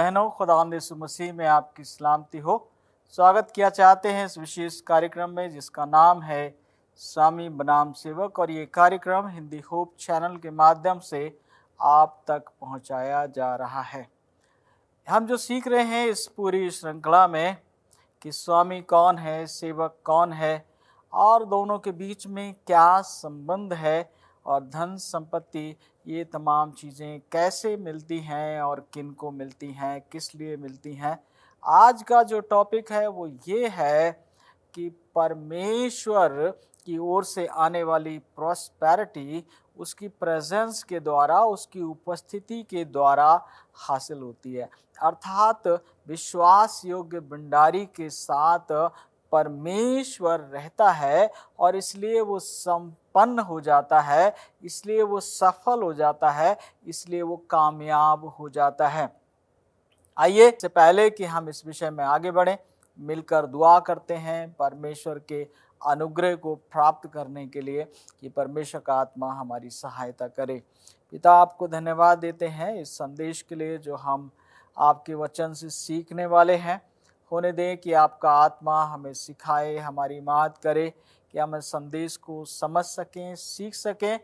बहनों, खुदावंद यीशु मसीह में आपकी सलामती हो। स्वागत किया चाहते हैं इस विशेष कार्यक्रम में जिसका नाम है स्वामी बनाम सेवक, और ये कार्यक्रम हिंदी होप चैनल के माध्यम से आप तक पहुंचाया जा रहा है। हम जो सीख रहे हैं इस पूरी श्रृंखला में कि स्वामी कौन है, सेवक कौन है, और दोनों के बीच में क्या संबंध है, और धन संपत्ति ये तमाम चीज़ें कैसे मिलती हैं और किन को मिलती हैं, किस लिए मिलती हैं। आज का जो टॉपिक है वो ये है कि परमेश्वर की ओर से आने वाली प्रॉस्पेरिटी उसकी प्रेजेंस के द्वारा, उसकी उपस्थिति के द्वारा हासिल होती है। अर्थात विश्वास योग्य भंडारी के साथ परमेश्वर रहता है और इसलिए वो संपन्न हो जाता है, इसलिए वो सफल हो जाता है, इसलिए वो कामयाब हो जाता है। आइए, इससे पहले कि हम इस विषय में आगे बढ़ें, मिलकर दुआ करते हैं परमेश्वर के अनुग्रह को प्राप्त करने के लिए कि परमेश्वर का आत्मा हमारी सहायता करे। पिता, आपको धन्यवाद देते हैं इस संदेश के लिए जो हम आपके वचन से सीखने वाले हैं। होने दें कि आपका आत्मा हमें सिखाए, हमारी मदद करे कि हम इस संदेश को समझ सकें, सीख सकें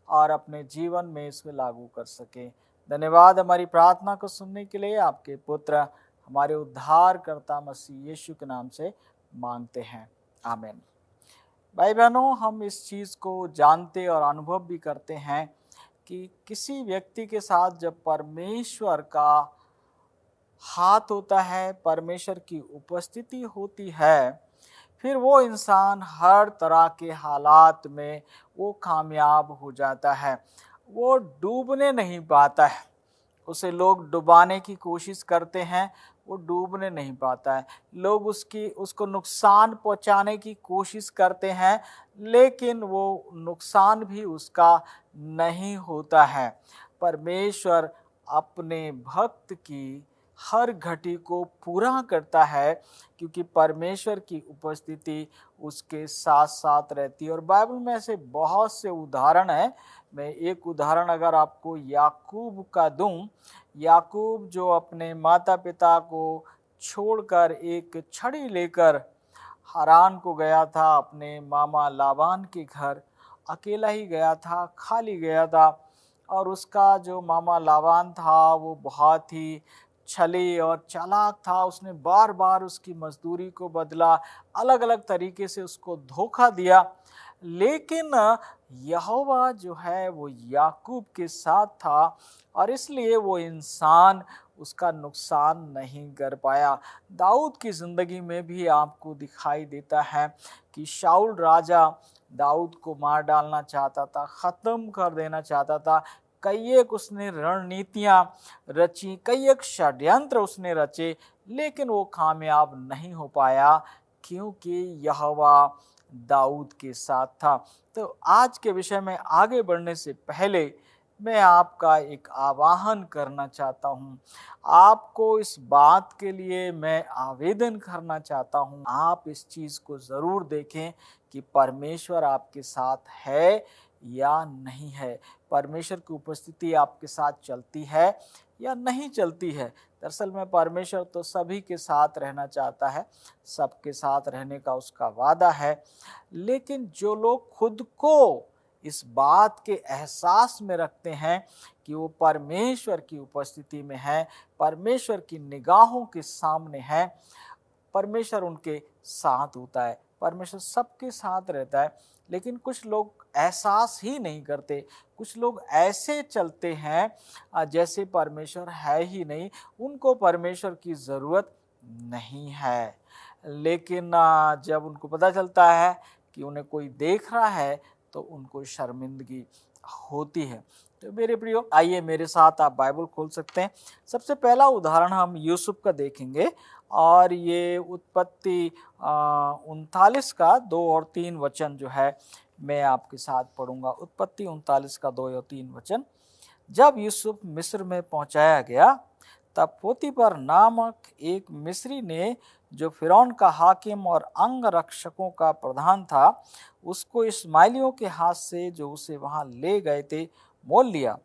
और अपने जीवन में इसमें लागू कर सकें। धन्यवाद हमारी प्रार्थना को सुनने के लिए। आपके पुत्र हमारे उद्धारकर्ता मसीह यीशु के नाम से मांगते हैं, आमीन। भाई बहनों, हम इस चीज़ को जानते और अनुभव भी करते हैं कि किसी व्यक्ति के साथ जब परमेश्वर का हाथ होता है, परमेश्वर की उपस्थिति होती है, फिर वो इंसान हर तरह के हालात में वो कामयाब हो जाता है। वो डूबने नहीं पाता है। उसे लोग डुबाने की कोशिश करते हैं, वो डूबने नहीं पाता है। लोग उसको नुकसान पहुंचाने की कोशिश करते हैं, लेकिन वो नुकसान भी उसका नहीं होता है। परमेश्वर अपने भक्त की हर घटी को पूरा करता है क्योंकि परमेश्वर की उपस्थिति उसके साथ साथ रहती है। और बाइबल में ऐसे बहुत से उदाहरण हैं। मैं एक उदाहरण अगर आपको याकूब का दूं, याकूब जो अपने माता पिता को छोड़कर एक छड़ी लेकर हारान को गया था, अपने मामा लाबान के घर अकेला ही गया था, खाली गया था। और उसका जो मामा लाबान था वो बहुत ही छली और चालाक था। उसने बार बार उसकी मजदूरी को बदला, अलग अलग तरीके से उसको धोखा दिया। लेकिन यहोवा जो है वो याकूब के साथ था और इसलिए वो इंसान उसका नुकसान नहीं कर पाया। दाऊद की ज़िंदगी में भी आपको दिखाई देता है कि शाऊल राजा दाऊद को मार डालना चाहता था, ख़त्म कर देना चाहता था। कई एक उसने रणनीतियाँ रची, कई एक षड्यंत्र उसने रचे, लेकिन वो कामयाब नहीं हो पाया क्योंकि यहोवा दाऊद के साथ था। तो आज के विषय में आगे बढ़ने से पहले मैं आपका एक आह्वान करना चाहता हूँ। आपको इस बात के लिए मैं आवेदन करना चाहता हूँ, आप इस चीज़ को ज़रूर देखें कि परमेश्वर आपके साथ है या नहीं है। परमेश्वर की उपस्थिति आपके साथ चलती है या नहीं चलती है। दरअसल में परमेश्वर तो सभी के साथ रहना चाहता है, सबके साथ रहने का उसका वादा है। लेकिन जो लोग खुद को इस बात के एहसास में रखते हैं कि वो परमेश्वर की उपस्थिति में है, परमेश्वर की निगाहों के सामने है, परमेश्वर उनके साथ होता है, परमेश्वर सबके साथ रहता है। लेकिन कुछ लोग एहसास ही नहीं करते। कुछ लोग ऐसे चलते हैं जैसे परमेश्वर है ही नहीं, उनको परमेश्वर की ज़रूरत नहीं है। लेकिन जब उनको पता चलता है कि उन्हें कोई देख रहा है तो उनको शर्मिंदगी होती है। तो मेरे प्रियो, आइए मेरे साथ आप बाइबल खोल सकते हैं। सबसे पहला उदाहरण हम यूसुफ का देखेंगे और ये उत्पत्ति 39 का 2 और 3 वचन जो है मैं आपके साथ पढ़ूंगा। उत्पत्ति 39 का 2 और 3 वचन। जब यूसुफ मिस्र में पहुंचाया गया तब पोतीपर नामक एक मिस्री ने, जो फिरौन का हाकिम और अंग रक्षकों का प्रधान था, उसको इस्माइलियों के हाथ से जो उसे वहां ले गए थे मोल लिया।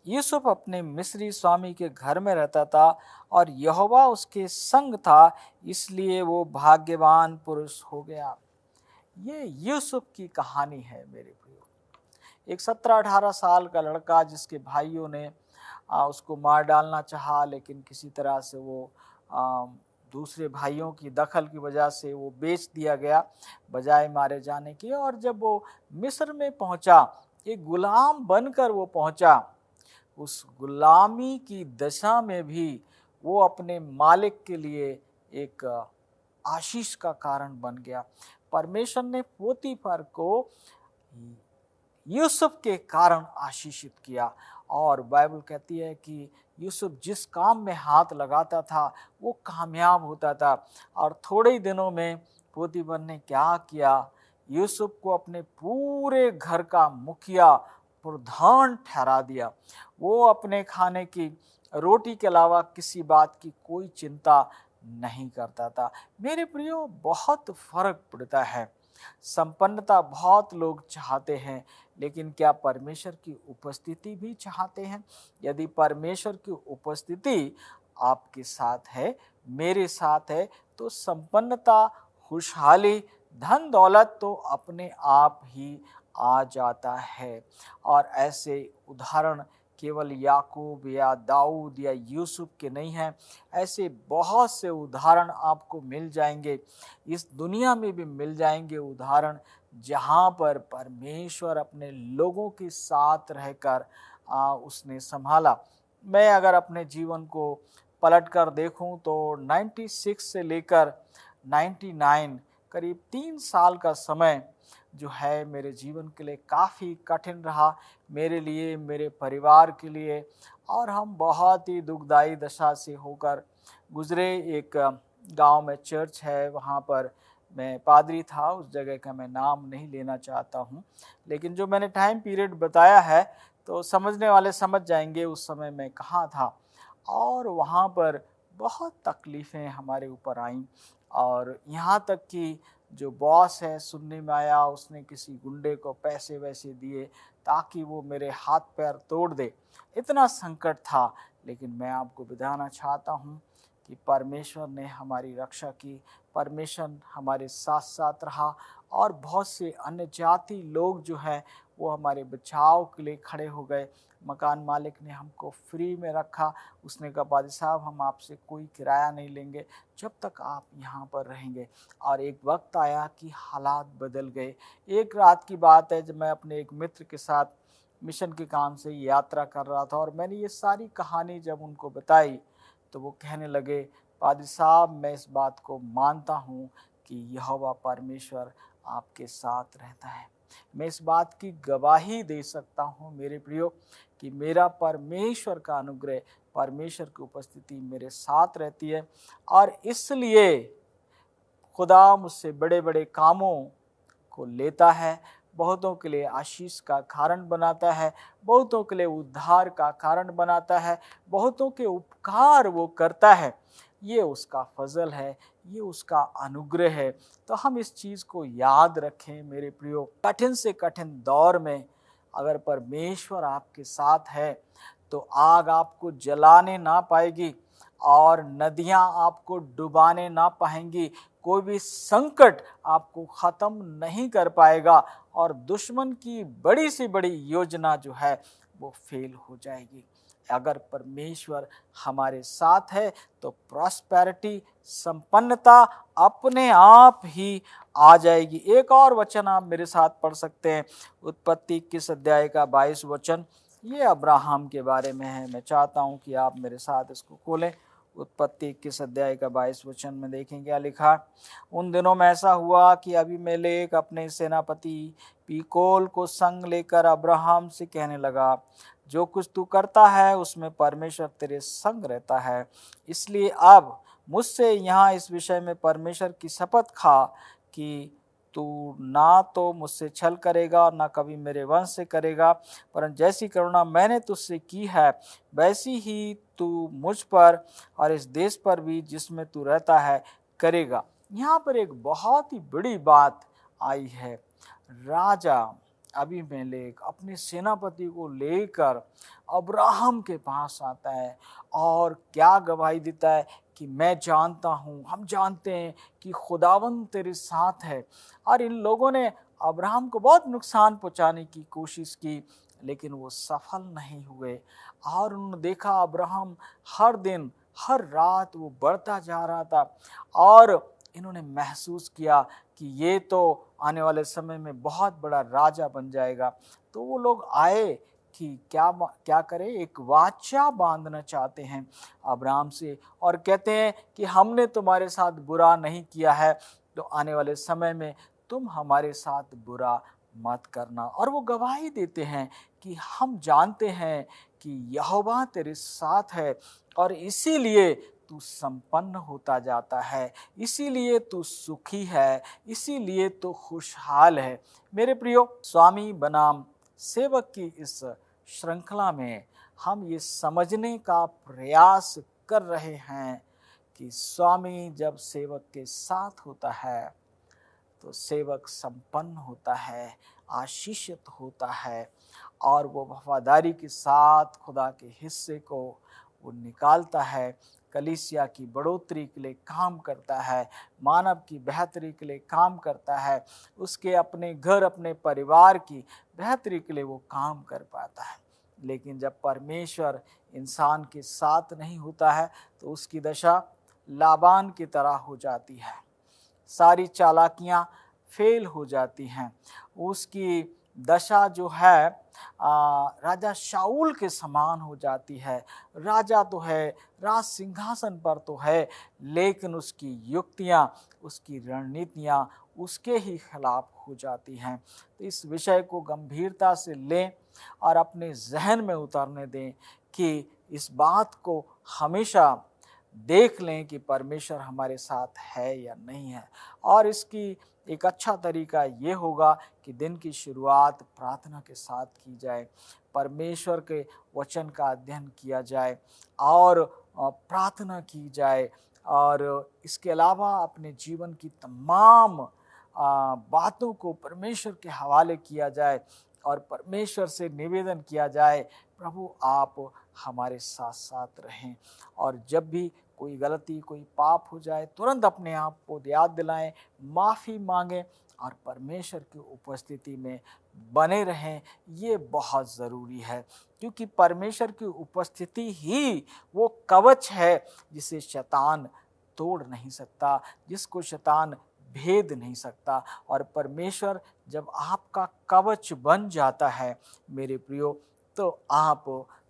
यूसुफ अपने मिस्री स्वामी के घर में रहता था और यहोवा उसके संग था, इसलिए वो भाग्यवान पुरुष हो गया। ये यूसुफ की कहानी है मेरे प्रियो। एक 17-18 साल का लड़का जिसके भाइयों ने उसको मार डालना चाहा, लेकिन किसी तरह से वो दूसरे भाइयों की दखल की वजह से वो बेच दिया गया बजाय मारे जाने के। और जब वो मिस्र में पहुंचा, एक गुलाम बनकर वो पहुंचा, उस गुलामी की दशा में भी वो अपने मालिक के लिए एक आशीष का कारण बन गया। परमेश्वर ने पोतीफर को यूसुफ के कारण आशीषित किया और बाइबल कहती है कि यूसुफ जिस काम में हाथ लगाता था वो कामयाब होता था। और थोड़े ही दिनों में पोतीफर ने क्या किया, यूसुफ को अपने पूरे घर का मुखिया प्रधान ठहरा दिया। वो अपने खाने की रोटी के अलावा किसी बात की कोई चिंता नहीं करता था। मेरे प्रियो, बहुत फर्क पड़ता है। संपन्नता बहुत लोग चाहते हैं, लेकिन क्या परमेश्वर की उपस्थिति भी चाहते हैं? यदि परमेश्वर की उपस्थिति आपके साथ है, मेरे साथ है, तो संपन्नता, खुशहाली, धन दौलत तो अपने आप ही आ जाता है। और ऐसे उदाहरण केवल याकूब या दाऊद या यूसुफ के नहीं हैं, ऐसे बहुत से उदाहरण आपको मिल जाएंगे, इस दुनिया में भी मिल जाएंगे उदाहरण, जहाँ पर परमेश्वर अपने लोगों के साथ रहकर उसने संभाला। मैं अगर अपने जीवन को पलट कर देखूं तो 96 से लेकर 99 करीब 3 साल का समय जो है मेरे जीवन के लिए काफ़ी कठिन रहा, मेरे लिए, मेरे परिवार के लिए। और हम बहुत ही दुखदाई दशा से होकर गुजरे। एक गांव में चर्च है, वहाँ पर मैं पादरी था, उस जगह का मैं नाम नहीं लेना चाहता हूँ, लेकिन जो मैंने टाइम पीरियड बताया है तो समझने वाले समझ जाएंगे उस समय मैं कहाँ था। और वहाँ पर बहुत तकलीफ़ें हमारे ऊपर आईं, और यहाँ तक कि जो बॉस है, सुनने में आया उसने किसी गुंडे को पैसे वैसे दिए ताकि वो मेरे हाथ पैर तोड़ दे। इतना संकट था, लेकिन मैं आपको बताना चाहता हूँ कि परमेश्वर ने हमारी रक्षा की, परमेश्वर हमारे साथ साथ रहा। और बहुत से अन्य जाति लोग जो हैं वो हमारे बचाव के लिए खड़े हो गए। मकान मालिक ने हमको फ्री में रखा, उसने कहा पादी साहब हम आपसे कोई किराया नहीं लेंगे जब तक आप यहाँ पर रहेंगे। और एक वक्त आया कि हालात बदल गए। एक रात की बात है जब मैं अपने एक मित्र के साथ मिशन के काम से यात्रा कर रहा था, और मैंने ये सारी कहानी जब उनको बताई तो वो कहने लगे, पादी साहब मैं इस बात को मानता हूँ कि यहोवा परमेश्वर आपके साथ रहता है। मैं इस बात की गवाही दे सकता हूँ मेरे प्रियो कि मेरा परमेश्वर का अनुग्रह, परमेश्वर की उपस्थिति मेरे साथ रहती है। और इसलिए खुदा मुझसे बड़े बड़े कामों को लेता है, बहुतों के लिए आशीष का कारण बनाता है, बहुतों के लिए उद्धार का कारण बनाता है, बहुतों के उपकार वो करता है। ये उसका फजल है, ये उसका अनुग्रह है। तो हम इस चीज़ को याद रखें मेरे प्रियो। कठिन से कठिन दौर में अगर परमेश्वर आपके साथ है तो आग आपको जलाने ना पाएगी और नदियां आपको डुबाने ना पाएंगी। कोई भी संकट आपको ख़त्म नहीं कर पाएगा और दुश्मन की बड़ी से बड़ी योजना जो है वो फेल हो जाएगी। अगर परमेश्वर हमारे साथ है तो प्रॉस्पेरिटी, संपन्नता अपने आप ही आ जाएगी। एक और वचन आप मेरे साथ पढ़ सकते हैं, उत्पत्ति 21 अध्याय का 22 वचन। ये अब्राहम के बारे में है। मैं चाहता हूँ कि आप मेरे साथ इसको खोलें। उत्पत्ति 21 अध्याय का 22 वचन में देखें क्या लिखा। उन दिनों में ऐसा हुआ कि अबीमेलेक अपने सेनापति पीकोल को संग लेकर अब्राहम से कहने लगा, जो कुछ तू करता है उसमें परमेश्वर तेरे संग रहता है। इसलिए अब मुझसे यहाँ इस विषय में परमेश्वर की शपथ खा कि तू ना तो मुझसे छल करेगा और ना कभी मेरे वंश से करेगा, परंतु जैसी करुणा मैंने तुझसे की है वैसी ही तू मुझ पर और इस देश पर भी जिसमें तू रहता है करेगा। यहाँ पर एक बहुत ही बड़ी बात आई है। राजा अबीमेलेक अपने सेनापति को लेकर अब्राहम के पास आता है और क्या गवाही देता है कि मैं जानता हूँ, हम जानते हैं कि खुदावंद तेरे साथ है। और इन लोगों ने अब्राहम को बहुत नुकसान पहुंचाने की कोशिश की, लेकिन वो सफल नहीं हुए। और उन्होंने देखा अब्राहम हर दिन हर रात वो बढ़ता जा रहा था और इन्होंने महसूस किया कि ये तो आने वाले समय में बहुत बड़ा राजा बन जाएगा। तो वो लोग आए कि क्या क्या करें, एक वाचा बांधना चाहते हैं अब्राहम से और कहते हैं कि हमने तुम्हारे साथ बुरा नहीं किया है, तो आने वाले समय में तुम हमारे साथ बुरा मत करना। और वो गवाही देते हैं कि हम जानते हैं कि यहोवा तेरे साथ है और इसीलिए तू संपन्न होता जाता है, इसीलिए तू सुखी है, इसीलिए तू खुशहाल है। मेरे प्रियो, स्वामी बनाम सेवक की इस श्रृंखला में हम ये समझने का प्रयास कर रहे हैं कि स्वामी जब सेवक के साथ होता है तो सेवक संपन्न होता है, आशीषित होता है और वो वफादारी के साथ खुदा के हिस्से को वो निकालता है, कलीसिया की बढ़ोतरी के लिए काम करता है, मानव की बेहतरी के लिए काम करता है, उसके अपने घर अपने परिवार की बेहतरी के लिए वो काम कर पाता है। लेकिन जब परमेश्वर इंसान के साथ नहीं होता है तो उसकी दशा लाबान की तरह हो जाती है, सारी चालाकियां फेल हो जाती हैं। उसकी दशा जो है राजा शाऊल के समान हो जाती है। राजा तो है, राज सिंहासन पर तो है, लेकिन उसकी युक्तियां, उसकी रणनीतियां उसके ही खिलाफ हो जाती हैं। तो इस विषय को गंभीरता से लें और अपने जहन में उतारने दें कि इस बात को हमेशा देख लें कि परमेश्वर हमारे साथ है या नहीं है। और इसकी एक अच्छा तरीका ये होगा कि दिन की शुरुआत प्रार्थना के साथ की जाए, परमेश्वर के वचन का अध्ययन किया जाए और प्रार्थना की जाए। और इसके अलावा अपने जीवन की तमाम बातों को परमेश्वर के हवाले किया जाए और परमेश्वर से निवेदन किया जाए, प्रभु आप हमारे साथ साथ रहें। और जब भी कोई गलती, कोई पाप हो जाए, तुरंत अपने आप को याद दिलाएं, माफ़ी मांगें और परमेश्वर की उपस्थिति में बने रहें। ये बहुत ज़रूरी है, क्योंकि परमेश्वर की उपस्थिति ही वो कवच है जिसे शैतान तोड़ नहीं सकता, जिसको शैतान भेद नहीं सकता। और परमेश्वर जब आपका कवच बन जाता है मेरे प्रियो, तो आप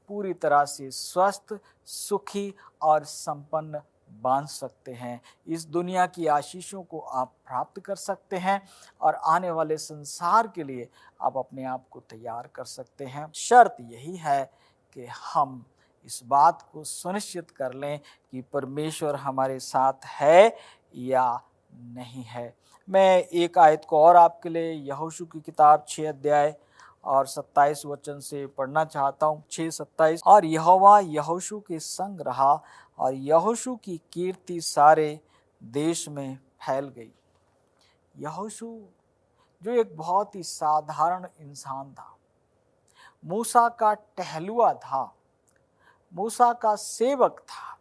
पूरी तरह से स्वस्थ, सुखी और संपन्न बन सकते हैं। इस दुनिया की आशीषों को आप प्राप्त कर सकते हैं और आने वाले संसार के लिए आप अपने आप को तैयार कर सकते हैं। शर्त यही है कि हम इस बात को सुनिश्चित कर लें कि परमेश्वर हमारे साथ है या नहीं है। मैं एक आयत को और आपके लिए यहोशू की किताब 6 अध्याय और 27 वचन से पढ़ना चाहता हूँ। 6:27। और यहोवा यहोशू के संग रहा और यहोशू की कीर्ति सारे देश में फैल गई। यहोशू जो एक बहुत ही साधारण इंसान था, मूसा का टहलुआ था, मूसा का सेवक था,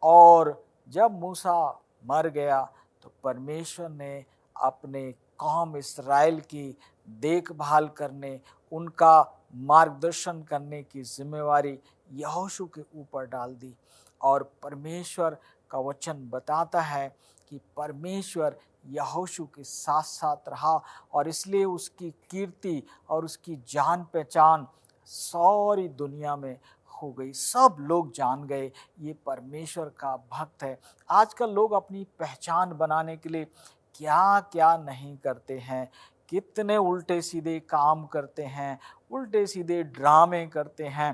और जब मूसा मर गया तो परमेश्वर ने अपने कौम इस्राएल की देखभाल करने, उनका मार्गदर्शन करने की जिम्मेवारी यहोशू के ऊपर डाल दी। और परमेश्वर का वचन बताता है कि परमेश्वर यहोशू के साथ साथ रहा और इसलिए उसकी कीर्ति और उसकी जान पहचान सारी दुनिया में हो गई। सब लोग जान गए ये परमेश्वर का भक्त है। आजकल लोग अपनी पहचान बनाने के लिए क्या क्या नहीं करते हैं, कितने उल्टे सीधे काम करते हैं, उल्टे सीधे ड्रामे करते हैं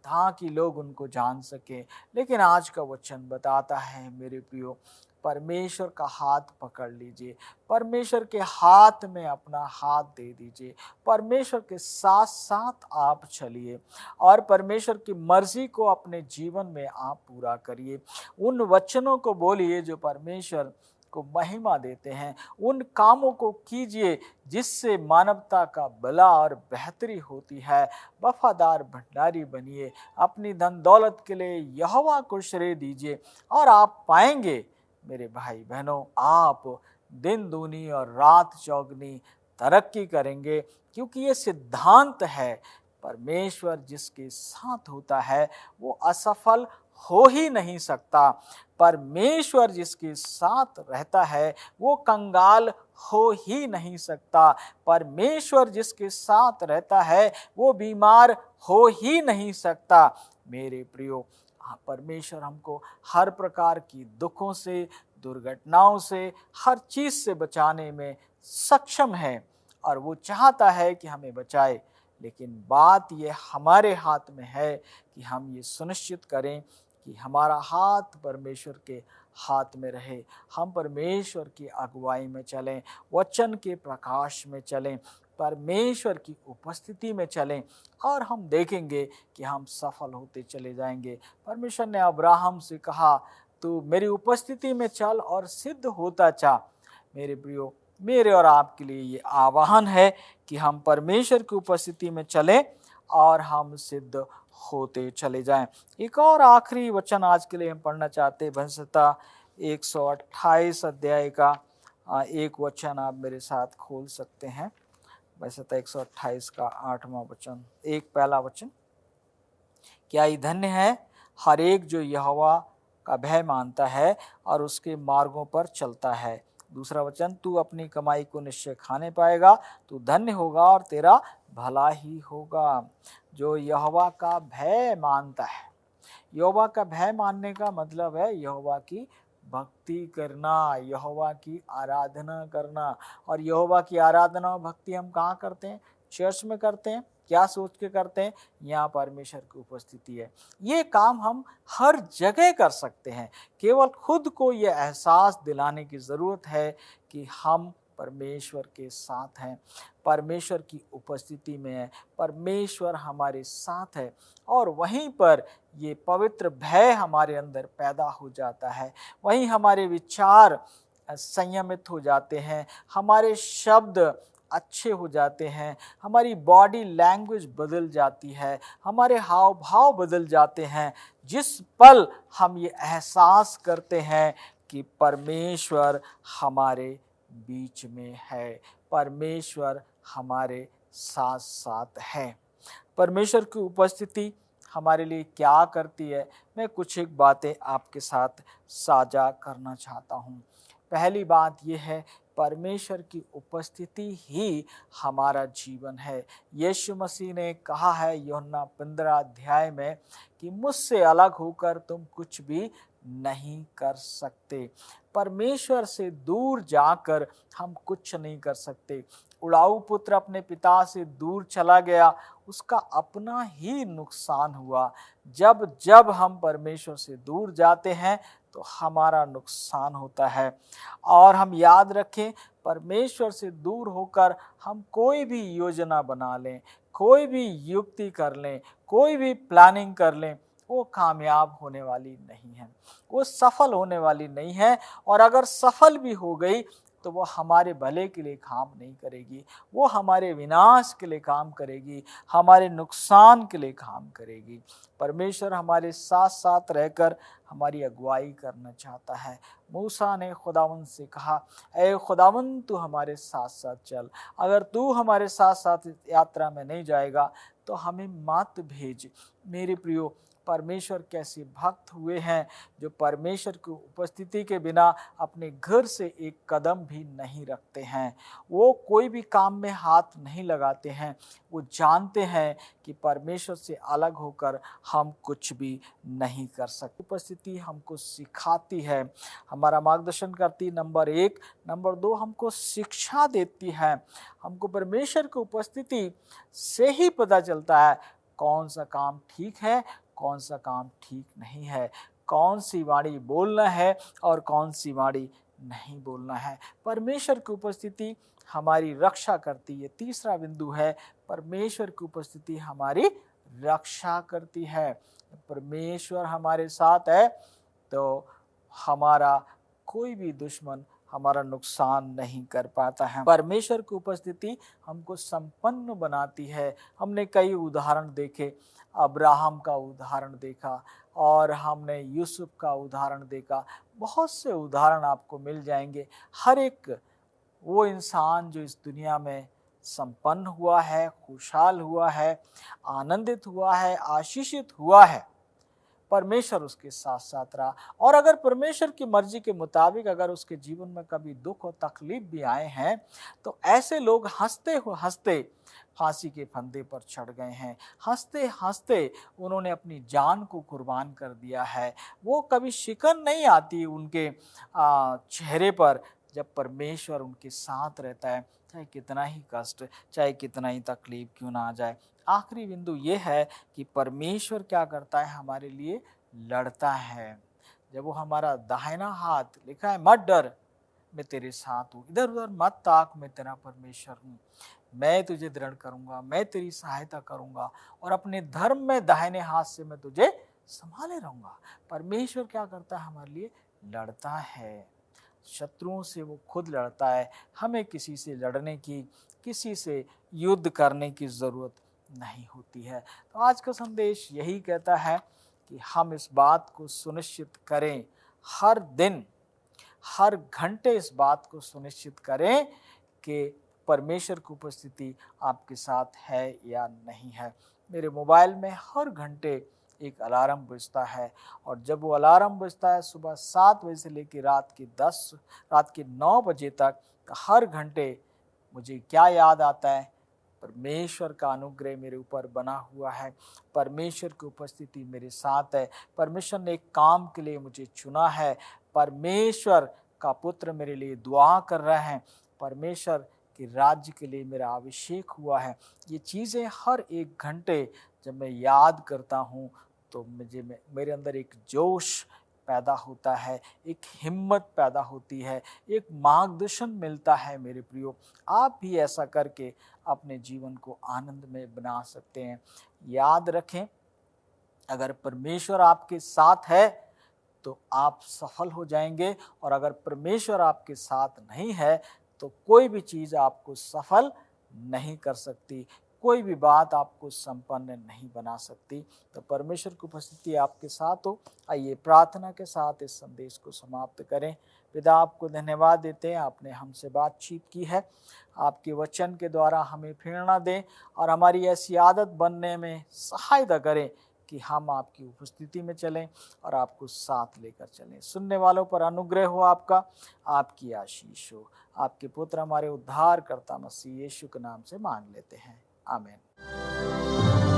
ताकि लोग उनको जान सके। लेकिन आज का वचन बताता है मेरे प्रियो, परमेश्वर का हाथ पकड़ लीजिए, परमेश्वर के हाथ में अपना हाथ दे दीजिए, परमेश्वर के साथ साथ आप चलिए और परमेश्वर की मर्जी को अपने जीवन में आप पूरा करिए। उन वचनों को बोलिए जो परमेश्वर को महिमा देते हैं। उन कामों को कीजिए जिससे मानवता का भला और बेहतरी होती है। वफादार भंडारी बनिए, अपनी धन दौलत के लिए यहोवा को श्रेय दीजिए और आप पाएंगे मेरे भाई बहनों, आप दिन दूनी और रात चौगनी तरक्की करेंगे, क्योंकि ये सिद्धांत है, परमेश्वर जिसके साथ होता है वो असफल हो ही नहीं सकता। परमेश्वर जिसके साथ रहता है वो कंगाल हो ही नहीं सकता। परमेश्वर जिसके साथ रहता है वो बीमार हो ही नहीं सकता। मेरे प्रियो, परमेश्वर हमको हर प्रकार की दुखों से, दुर्घटनाओं से, हर चीज से बचाने में सक्षम है और वो चाहता है कि हमें बचाए। लेकिन बात ये हमारे हाथ में है कि हम ये सुनिश्चित करें कि हमारा हाथ परमेश्वर के हाथ में रहे, हम परमेश्वर की अगुवाई में चलें, वचन के प्रकाश में चलें, परमेश्वर की उपस्थिति में चलें और हम देखेंगे कि हम सफल होते चले जाएंगे। परमेश्वर ने अब्राहम से कहा, तू मेरी उपस्थिति में चल और सिद्ध होता जा। मेरे प्रियो, मेरे और आपके लिए ये आह्वान है कि हम परमेश्वर की उपस्थिति में चलें और हम सिद्ध होते चले जाएं। एक और आखिरी वचन आज के लिए हम पढ़ना चाहते हैं, भजन 128 अध्याय का एक वचन आप मेरे साथ खोल सकते हैं। भजन 128 का 8वां वचन, एक पहला वचन, क्या ही धन्य है हर एक जो यहोवा का भय मानता है और उसके मार्गों पर चलता है। दूसरा वचन, तू अपनी कमाई को निश्चय खाने पाएगा, तू धन्य होगा और तेरा भला ही होगा। जो यहोवा का भय मानता है, यहोवा का भय मानने का मतलब है यहोवा की भक्ति करना, यहोवा की आराधना करना। और यहोवा की आराधना और भक्ति हम कहाँ करते हैं? चर्च में करते हैं। क्या सोच के करते हैं? यहाँ परमेश्वर की उपस्थिति है। ये काम हम हर जगह कर सकते हैं। केवल खुद को ये एहसास दिलाने की ज़रूरत है कि हम परमेश्वर के साथ हैं, परमेश्वर की उपस्थिति में है, परमेश्वर हमारे साथ है और वहीं पर ये पवित्र भय हमारे अंदर पैदा हो जाता है। वहीं हमारे विचार संयमित हो जाते हैं, हमारे शब्द अच्छे हो जाते हैं, हमारी बॉडी लैंग्वेज बदल जाती है, हमारे हाव भाव बदल जाते हैं। जिस पल हम ये एहसास करते हैं कि परमेश्वर हमारे बीच में है, परमेश्वर हमारे साथ साथ है। परमेश्वर की उपस्थिति हमारे लिए क्या करती है, मैं कुछ एक बातें आपके साथ साझा करना चाहता हूँ। पहली बात यह है, परमेश्वर की उपस्थिति ही हमारा जीवन है। यीशु मसीह ने कहा है यूहन्ना 15 अध्याय में कि मुझसे अलग होकर तुम कुछ भी नहीं कर सकते। परमेश्वर से दूर जाकर हम कुछ नहीं कर सकते। उड़ाऊ पुत्र अपने पिता से दूर चला गया, उसका अपना ही नुकसान हुआ। जब जब हम परमेश्वर से दूर जाते हैं तो हमारा नुकसान होता है। और हम याद रखें, परमेश्वर से दूर होकर हम कोई भी योजना बना लें, कोई भी युक्ति कर लें, कोई भी प्लानिंग कर लें, वो कामयाब होने वाली नहीं है, वो सफल होने वाली नहीं है। और अगर सफल भी हो गई तो वो हमारे भले के लिए काम नहीं करेगी, वो हमारे विनाश के लिए काम करेगी, हमारे नुकसान के लिए काम करेगी। परमेश्वर हमारे साथ साथ रहकर हमारी अगुवाई करना चाहता है। मूसा ने खुदावंद से कहा, ऐ खुदावंद तू हमारे साथ साथ चल, अगर तू हमारे साथ साथ यात्रा में नहीं जाएगा तो हमें मत भेज। मेरे प्रियो, परमेश्वर कैसे भक्त हुए हैं जो परमेश्वर की उपस्थिति के बिना अपने घर से एक कदम भी नहीं रखते हैं। वो कोई भी काम में हाथ नहीं लगाते हैं। वो जानते हैं कि परमेश्वर से अलग होकर हम कुछ भी नहीं कर सकते। उपस्थिति हमको सिखाती है, हमारा मार्गदर्शन करती, नंबर 1। नंबर 2, हमको शिक्षा देती है। हमको परमेश्वर की उपस्थिति से ही पता चलता है कौन सा काम ठीक है, कौन सा काम ठीक नहीं है, कौन सी वाणी बोलना है और कौन सी वाणी नहीं बोलना है। परमेश्वर की उपस्थिति हमारी रक्षा करती है। तीसरा बिंदु है, परमेश्वर की उपस्थिति हमारी रक्षा करती है। परमेश्वर हमारे साथ है तो हमारा कोई भी दुश्मन हमारा नुकसान नहीं कर पाता है। परमेश्वर की उपस्थिति हमको संपन्न बनाती है। हमने कई उदाहरण देखे, अब्राहम का उदाहरण देखा और हमने यूसुफ का उदाहरण देखा। बहुत से उदाहरण आपको मिल जाएंगे। हर एक वो इंसान जो इस दुनिया में संपन्न हुआ है, खुशहाल हुआ है, आनंदित हुआ है, आशीषित हुआ है, परमेश्वर उसके साथ साथ रहा। और अगर परमेश्वर की मर्जी के मुताबिक अगर उसके जीवन में कभी दुख और तकलीफ भी आए हैं, तो ऐसे लोग हंसते फांसी के फंदे पर चढ़ गए हैं। हंसते हंसते उन्होंने अपनी जान को कुर्बान कर दिया है। वो कभी शिकन नहीं आती उनके चेहरे पर जब परमेश्वर उनके साथ रहता है, चाहे कितना ही कष्ट, चाहे कितना ही तकलीफ क्यों ना आ जाए। आखिरी बिंदु ये है कि परमेश्वर क्या करता है, हमारे लिए लड़ता है। जब वो हमारा दाहिना हाथ, लिखा है मत डर मैं तेरे साथ हूँ, इधर उधर मत ताक मैं तेरा परमेश्वर हूँ, मैं तुझे दृढ़ करूंगा, मैं तेरी सहायता करूंगा और अपने धर्म में दाहिने हाथ से मैं तुझे संभाले रहूंगा। परमेश्वर क्या करता है, हमारे लिए लड़ता है। शत्रुओं से वो खुद लड़ता है। हमें किसी से लड़ने की, किसी से युद्ध करने की ज़रूरत नहीं होती है। तो आज का संदेश यही कहता है कि हम इस बात को सुनिश्चित करें, हर दिन हर घंटे इस बात को सुनिश्चित करें कि परमेश्वर की उपस्थिति आपके साथ है या नहीं है। मेरे मोबाइल में हर घंटे एक अलार्म बजता है और जब वो अलार्म बजता है सुबह 7 बजे से लेकर रात के 9 बजे तक, हर घंटे मुझे क्या याद आता है, परमेश्वर का अनुग्रह मेरे ऊपर बना हुआ है, परमेश्वर की उपस्थिति मेरे साथ है, परमेश्वर ने एक काम के लिए मुझे चुना है, परमेश्वर का पुत्र मेरे लिए दुआ कर रहे हैं, परमेश्वर के राज्य के लिए मेरा अभिषेक हुआ है। ये चीज़ें हर एक घंटे जब मैं याद करता हूँ तो मेरे अंदर एक जोश पैदा होता है, एक हिम्मत पैदा होती है, एक मार्गदर्शन मिलता है। मेरे प्रियो, आप भी ऐसा करके अपने जीवन को आनंद में बना सकते हैं। याद रखें, अगर परमेश्वर आपके साथ है तो आप सफल हो जाएंगे और अगर परमेश्वर आपके साथ नहीं है तो कोई भी चीज़ आपको सफल नहीं कर सकती, कोई भी बात आपको संपन्न नहीं बना सकती। तो परमेश्वर की उपस्थिति आपके साथ हो। आइए प्रार्थना के साथ इस संदेश को समाप्त करें। पिता, आपको धन्यवाद देते हैं, आपने हमसे बातचीत की है, आपके वचन के द्वारा हमें प्रेरणा दें और हमारी ऐसी आदत बनने में सहायता करें कि हम आपकी उपस्थिति में चलें और आपको साथ लेकर चलें। सुनने वालों पर अनुग्रह हो आपका, आपकी आशीष हो। आपके पुत्र हमारे उद्धारकर्ता मसीह यीशु के नाम से मांग लेते हैं, आमीन।